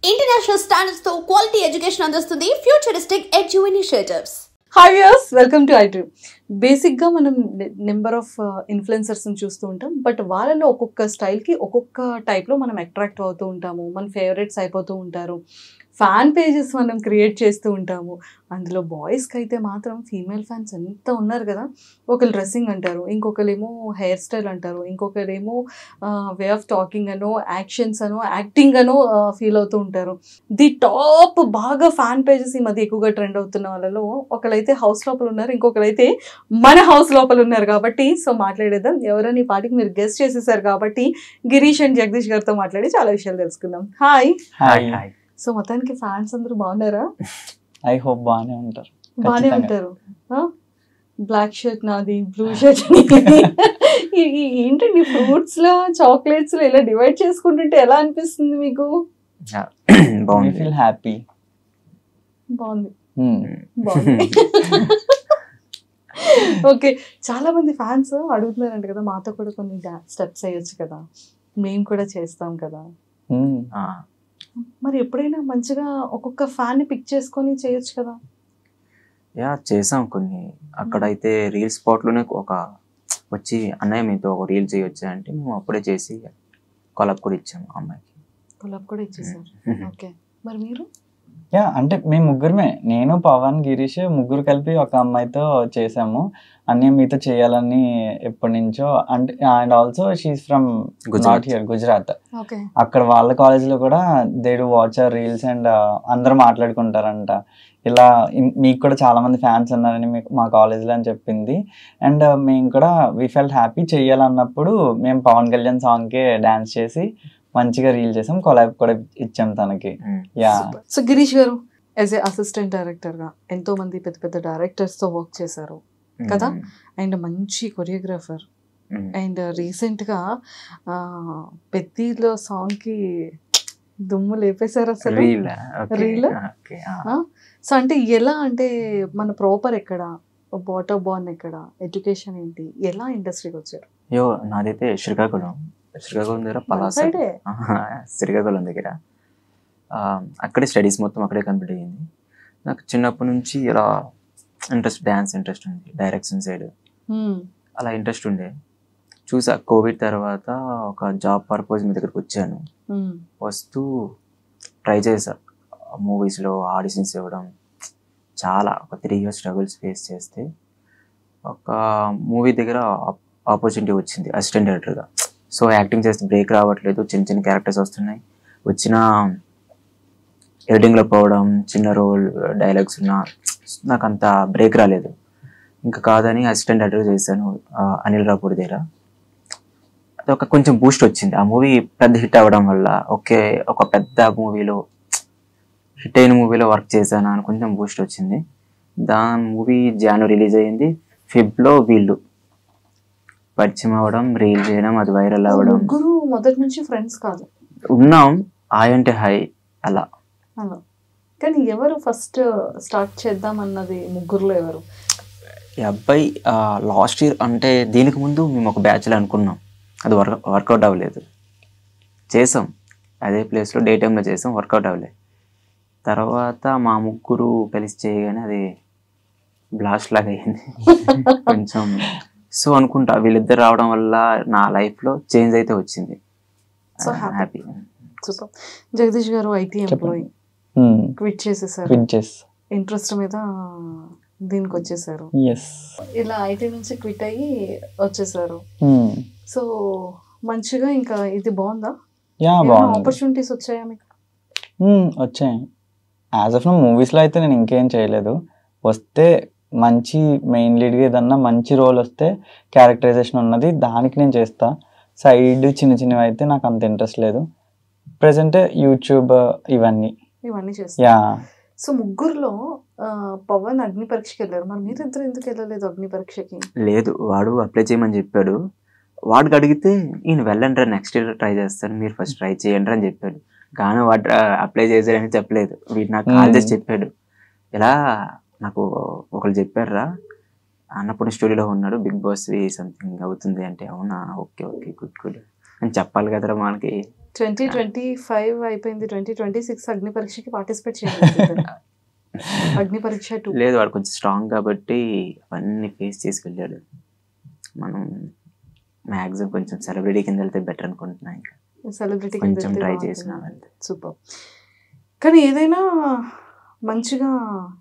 International standards తో quality education అందిస్తుంది futuristic edu initiatives. Hi viewers, welcome to iDream. బేసిక్గా మనం నెంబర్ ఆఫ్ ఇన్ఫ్లుయెన్సర్స్ని చూస్తూ ఉంటాం. బట్ వాళ్ళలో ఒక్కొక్క స్టైల్కి ఒక్కొక్క టైప్లో మనం అట్రాక్ట్ అవుతూ ఉంటాము. మన ఫేవరెట్స్ అయిపోతూ ఉంటారు. ఫ్యాన్ పేజెస్ మనం క్రియేట్ చేస్తూ ఉంటాము. అందులో బాయ్స్కి అయితే మాత్రం ఫీమేల్ ఫ్యాన్స్ ఎంత ఉన్నారు కదా. ఒకరు డ్రెస్సింగ్ అంటారు, ఇంకొకరేమో హెయిర్ స్టైల్ అంటారు, ఇంకొకరేమో వే ఆఫ్ టాకింగ్ అనో, యాక్షన్స్ అనో, యాక్టింగ్ అనో ఫీల్ అవుతూ ఉంటారు. ది టాప్ బాగా ఫ్యాన్ పేజెస్ ఈ మధ్య ఎక్కువగా ట్రెండ్ అవుతున్న వాళ్ళలో ఒకరైతే హౌస్ లోపల ఉన్నారు, ఇంకొకరైతే మన హౌస్ లోపల ఉన్నారు. కాబట్టి సో మాట్లాడేద్దాం. ఎవరైనా ఈ పాటికి మీరు గెస్ట్ చేసేసారు కాబట్టి గిరీష్ అండ్ జగదీష్ గారితో మాట్లాడి చాలా విషయాలు తెలుసుకుందాం. హాయ్. హాయ్. సో మొత్తానికి ఫ్యాన్స్ అందరూ బాగున్నారా? ఐ హోప్ బాగానే ఉంటారు. బాగానే ఉంటారు. బ్లాక్ షర్ట్ నాది, బ్లూ షర్ట్ ఏంటండి, ఫ్రూట్స్ లో చాక్లెట్స్ లో ఇలా డివైడ్ చేసుకుంటుంటే ఎలా అనిపిస్తుంది మీకు? బాగుంది, ఫీల్ హ్యాపీ. బాగుంది. ఓకే, చాలా మంది ఫ్యాన్స్ అడుగుతున్నారంట కదా, మాతో కూడా కొన్ని స్టెప్స్ వేయొచ్చు కదా, మేము కూడా చేస్తాం కదా. మరి ఎప్పుడైనా మంచిగా ఒక్కొక్క ఫ్యాన్ ని పిక్ చేసుకొని చేయొచ్చు కదా. యా చేసాం కొన్ని. అక్కడైతే రీల్ స్పాట్ లోనే ఒక వచ్చి అన్నయ్య మీతో ఒక రీల్ చేయొచ్చా అంటే మేము అప్పుడే చేసి కొలాబ్ కూడా ఇచ్చాము అమ్మాయికి. కొలాబ్ కూడా ఇచ్చేసారు. ఓకే, మరి మీరు? యా అంటే మేము ముగ్గురమే, నేను పవన్ గిరీష్ ముగ్గురు కలిపి ఒక అమ్మాయితో చేసాము. అన్నీ మీతో చేయాలని ఎప్పటి నుంచో. అంటే and also she is from Gujarat. అక్కడ వాళ్ళ కాలేజ్లో కూడా they do watch our reels and అందరూ మాట్లాడుకుంటారంట. ఇలా మీకు కూడా చాలా మంది ఫ్యాన్స్ ఉన్నారని మీకు మా కాలేజ్లో అని చెప్పింది. అండ్ మేము కూడా వీ ఫెల్ట్ హ్యాపీ చెయ్యాలన్నప్పుడు మేము పవన్ కళ్యాణ్ సాంగ్కే డాన్స్ చేసి మంచిగా రీల్ చేసాం, కొలాబ్ కూడా ఇచ్చాం తనకి. యా. సో గిరీష్ గారు యాజ్ ఏ అసిస్టెంట్ డైరెక్టర్ గా ఎంతో మంది పెద్ద పెద్ద డైరెక్టర్స్ తో వర్క్ చేశారు కదా, అండ్ మంచి కొరియోగ్రాఫర్. అండ్ రీసెంట్ గా పెద్దిలో సాంగ్ కి దుమ్ము లేపేశారు అసలు. రీల్. సో అంటే ఎలా, అంటే మన ప్రాపర్ ఎక్కడ, బాటమ్ బాన్ ఎక్కడ, ఎడ్యుకేషన్ ఏంటి, ఎలా ఇండస్ట్రీకి వచ్చారు? యో నాదైతే శ్రీకాకుళం దగ్గర పలాస, శ్రీకాకుళం దగ్గర. అక్కడే స్టడీస్ మొత్తం అక్కడే కంప్లీట్ అయ్యింది. నాకు చిన్నప్పటి నుంచి ఇలా ఇంట్రెస్ట్, డ్యాన్స్ ఇంట్రెస్ట్ ఉంది, డైరెక్షన్ సైడ్ అలా ఇంట్రెస్ట్ ఉండే. చూసా కోవిడ్ తర్వాత ఒక జాబ్ పర్పస్ మీ దగ్గరికి వచ్చాను. వస్తూ ట్రై చేసా మూవీస్లో ఆడిషన్స్ ఇవ్వడం, చాలా ఒక 3 years స్ట్రగుల్స్ ఫేస్ చేస్తే ఒక మూవీ దగ్గర ఆపర్చునిటీ వచ్చింది అసిస్టెంట్ డైరెక్టర్గా. సో యాక్టింగ్ చేస్తే బ్రేక్ రావట్లేదు, చిన్న చిన్న క్యారెక్టర్స్ వస్తున్నాయి, వచ్చిన ఎడిటింగ్లో పోవడం, చిన్న రోల్ డైలాగ్స్ ఉన్నా నాకు అంత బ్రేక్ రాలేదు. ఇంకా కాదని అసిస్టెంట్ డైరెక్టర్ చేశాను అనిల్ రాపూర్ దగ్గర. అది ఒక కొంచెం బూస్ట్ వచ్చింది. ఆ మూవీ పెద్ద హిట్ అవ్వడం వల్ల ఒక పెద్ద మూవీలో, హిట్ అయిన మూవీలో వర్క్ చేశాను అని కొంచెం బూస్ట్ వచ్చింది. దాని మూవీ జాన్లో రిలీజ్ అయ్యింది. ఫిబ్లో వీళ్ళు పరిచయం అవ్వడం, రీల్ చేయడం, అది వైరల్ అవ్వడం. ముగ్గురు మొదటి నుంచి ఫ్రెండ్స్ కాదు, ఉన్నాం హాయ్ అంటే హాయ్ అలా. కానీ ఎవరు ఫస్ట్ స్టార్ట్ చేద్దాం అన్నది ముగ్గురులో ఎవరు? ఈ అబ్బాయి లాస్ట్ ఇయర్, అంటే దీనికి ముందు మేము ఒక బ్యాచ్లో అనుకున్నాం, అది వర్కౌట్ అవ్వలేదు. చేసాం అదే ప్లేస్లో డే టైంలో చేసాం, వర్కౌట్ అవ్వలేదు. తర్వాత మా ముగ్గురు కలిసి చేయగానే అది బ్లాస్ట్ లాగా అయింది కొంచెం. సో అనుకుంటా వీళ్ళిద్దరు రావడం వల్ల నా లైఫ్లో చేంజ్ అయితే వచ్చింది. So happy. సూపర్. జగదీష్ గారు ఐటీ ఎంప్లాయీ, క్విట్ చేసేసారు, ఇంట్రెస్ట్ మీద దీనికి వచ్చేసారు. ఇలా ఐటీ నుంచి క్విట్ అయ్యి వచ్చేసారు. సో మంచిగా ఇంకా ఇది బాగుందా? ఆపర్చునిటీస్ వచ్చాయా మీకు? వచ్చాయి. యాజ్ ఆఫ్ నౌ మూవీస్లో అయితే నేను ఇంకేం చేయలేదు. వస్తే మంచి మెయిన్ లీడ్గా ఏదన్నా మంచి రోల్ వస్తే క్యారెక్టరైజేషన్ ఉన్నది దానికి నేను చేస్తా. సైడ్ చిన్న చిన్నవి అయితే నాకు అంత ఇంట్రెస్ట్ లేదు. ప్రెసెంట్ యూట్యూబ్ ఇవన్నీ చేస్తా. యా. సో ముగ్గురులో పవన్ అగ్ని పరీక్షకి వెళ్ళారు, మరి మీరిద్దరు ఎందుకు వెళ్ళలేదు అగ్ని పరీక్షకి? లేదు, వాడు అప్లై చేయమని చెప్పాడు. వాడికి అడిగితే ఈయన వెళ్ళండి, నెక్స్ట్ ఇయర్ ట్రై చేస్తాను, మీరు ఫస్ట్ ట్రై చేయండి అని చెప్పాడు. కానీ వాడు అప్లై చేశాడని చెప్పలేదు. వీడు నాకు కాల్ చేసి చెప్పాడు, ఇలా నాకు ఒకళ్ళు చెప్పారా, అన్నప్పుడు స్టూడియోలో ఉన్నాడు, బిగ్ బాస్ సంథింగ్ అవుతుంది అంటే. అవునా, ఓకే ఓకే గుడ్ గుడ్ అని చెప్పాలి కదరా మనకి. 2025 అయిపోయింది, 2026 అగ్ని పరీక్షకి పార్టిసిపేట్ చేయాలి. అగ్ని పరీక్ష 2 లేదు, వాడు కొంచెం స్ట్రాంగ్ కాబట్టి అవన్నీ ఫేస్ చేసి వెళ్ళాడు. మనం మ్యాక్సిమం కొంచెం సెలబ్రిటీ కింద వెళ్తే బెటర్ అనుకుంటున్నా. ఇంకా సెలబ్రిటీ కొంచెం ట్రై చేసిన సూపర్. కానీ ఏదైనా మంచిగా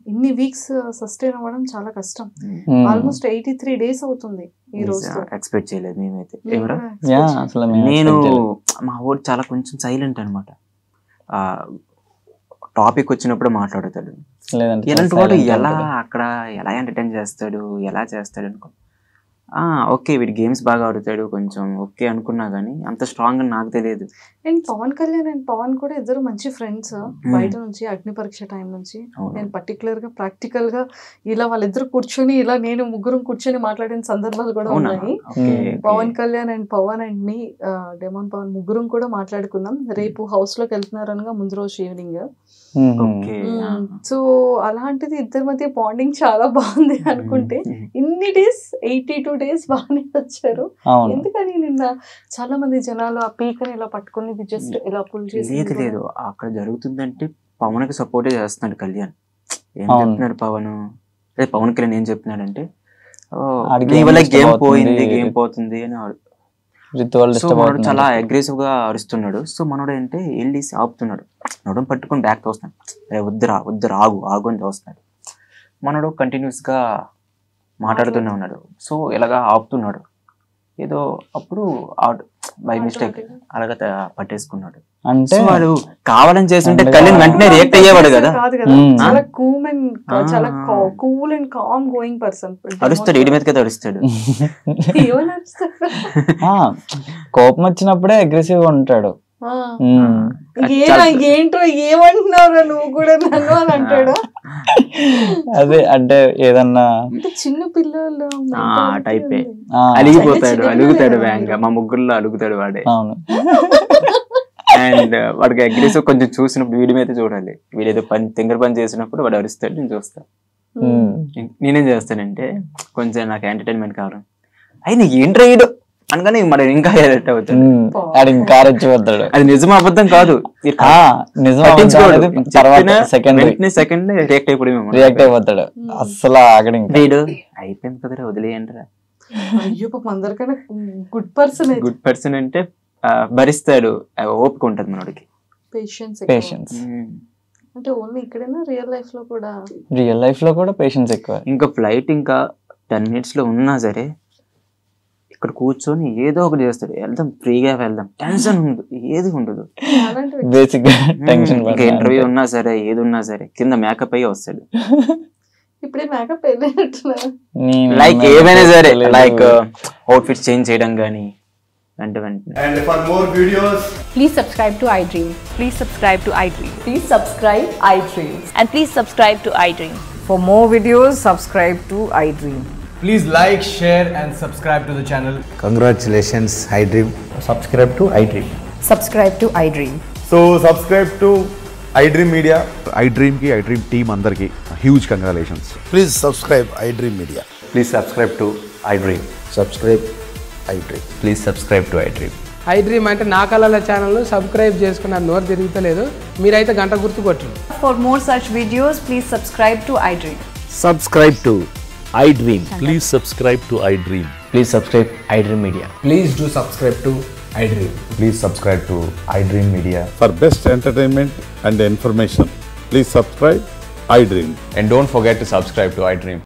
ఇన్ని వీక్స్ సస్టైన్ అవ్వడం చాలా కష్టం. ఆల్మోస్ట్ 83 days అవుతుంది ఈ రోజు. ఎక్స్పెక్ట్ చేయలేదు మేమైతే. అసలు నేను మా ఊరు చాలా కొంచెం సైలెంట్ అనమాట. టాపిక్ వచ్చినప్పుడు మాట్లాడతాడు. ఇలాంటి వాడు అక్కడ ఎలా ఎంటర్టైన్ చేస్తాడు, ఎలా చేస్తాడు అనుకో. ఓకే వీడి గేమ్స్ బాగా ఆడుతాడు కొంచెం ఓకే అనుకున్నా కానీ అంత స్ట్రాంగ్ అని నాకు తెలియదు. అండ్ పవన్ కళ్యాణ్ అండ్ పవన్ కూడా ఇద్దరు మంచి ఫ్రెండ్స్ బయట నుంచి, అగ్ని పరీక్ష టైం నుంచి. నేను పర్టికులర్ గా ప్రాక్టికల్ గా ఇలా వాళ్ళిద్దరు కూర్చొని ఇలా నేను ముగ్గురు కూర్చొని మాట్లాడిన సందర్భాలు కూడా ఉన్నాయి. Pawan Kalyan and Pawan and me demon Pawan ముగ్గురం కూడా మాట్లాడుకున్నాం. రేపు హౌస్ లోకి వెళ్తున్నారు అనగా ముందు రోజు ఈవినింగ్. సో అలాంటిది ఇద్దరి మధ్య బాండింగ్ చాలా బాగుంది అనుకుంటే ఇన్ని డేస్ 82 days బాగానే వచ్చారు. ఎందుకని నిన్న చాలా మంది జనాలు ఆ పీకని ఇలా పట్టుకుని జస్ట్ ఇలా పుల్ చేసి లేదు అక్కడ జరుగుతుందంటే పవన్ కి సపోర్ట్ చేస్తున్నాడు కళ్యాణ్. ఏం చెప్తున్నాడు పవన్ కళ్యాణ్ ఏం చెప్తున్నాడంటే గేమ్ పోతుంది అని చాలా అగ్రెసివ్ గా అరుస్తున్నాడు. సో మనోడు ఏంటంటే వెళ్ళి ఆపుతున్నాడు, నడుము పట్టుకుని బ్యాక్ తోస్తున్నాడు. వద్దురా ఆగు అని తోస్తున్నాడు. మనోడు కంటిన్యూస్ గా మాట్లాడుతూనే ఉన్నాడు. సో ఇలాగా ఆపుతున్నాడు. ఏదో అప్పుడు బై మిస్టేక్ అలాగా పట్టేసుకున్నాడు. అంటే వాడు కావాలని చేస్తుంటే కళ్యాణ్ వెంటనే రియాక్ట్ అయ్యేవాడు కదా. అరుస్తాడు, ఇడి మీదకి అరుస్తాడు. కోపం వచ్చినప్పుడే అగ్రెసివ్ గా ఉంటాడు. ఏంటో ఏమంటున్నావు నువ్వు కూడా నన్ను అని అంటాడు. అదే అంటే ఏదన్నా చిన్న పిల్లలు టైపే అలుగుతాడు వేగంగా. మా ముగ్గురులో అలుగుతాడు వాడే. అవును. అండ్ వాడికి అగ్రెసివ్ కొంచెం చూసినప్పుడు వీడి మీద చూడాలి. వీడేదో తింగర పని చేసినప్పుడు వాడు అరుస్తాడు, నేను చూస్తా. నేనేం చేస్తానంటే కొంచెం నాకు ఎంటర్టైన్మెంట్ కావాలి. అయినా ఏంట్రా ఈడు అనగానే మరి ఇంకా ఎడిట్ అవుతాడు, ఇంకా రెచ్చిపోతాడు. అది నిజమా అబద్ధం కాదు, సెకండ్ రియాక్ట్ అయిపోతాడు. అసలు అక్కడ వీడు అయిపోయింది కదరా వదిలేయండిరా. అయ్యో పాపం అందరికన్నా గుడ్ పర్సన్ అంటే భరిస్తాడు, ఓపిక ఉంటది మనోడికి. పేషెన్స్ అంటే ఓన్లీ ఇక్కడైనా రియల్ లైఫ్ లో కూడా పేషెన్స్ ఎక్కువ. ఇంకా ఫ్లైట్ ఇంకా 10 minutes లో ఉన్నా సరే ఇక్కడ కూర్చొని ఏదో ఒకటి చేస్తాడు. వెళ్దాం, ఫ్రీగా వెళ్దాం, టెన్షన్ ఉండదు, ఏది ఉండదు. Basic tension. ఇంకా ఇంటర్వ్యూ ఉన్నా సరే ఏది ఉన్నా సరే కింద మేకప్ అయ్యి వస్తాడు. ఇప్పుడే మేకప్ లైక్ ఏమైనా సరే, లైక్ అవుట్ఫిట్ చేంజ్ చేయడం కానీ. And for more videos, please subscribe to iDream. Please subscribe to iDream. Please subscribe iDream. And please subscribe to iDream. For more videos, subscribe to iDream. please like, share and subscribe to the channel. Congratulations, iDream. Subscribe to iDream. Subscribe to iDream. So subscribe to iDream Media. iDream ki iDream team andar ki huge congratulations. Please subscribe iDream Media. Please subscribe to iDream. Subscribe iDream. Please subscribe to iDream. iDream అంటే నా కళల channel subscribe చేసుకున్న నోరు తిరుగుతలేదు, మీరైతే గంట గుర్తు కొట్టండి. For more such videos, please subscribe to iDream. Subscribe to iDream. Please subscribe to iDream. Please subscribe iDream Media. Please do subscribe to iDream. Please subscribe to iDream Media. For best entertainment and information, please subscribe iDream. And don't forget to subscribe to iDream.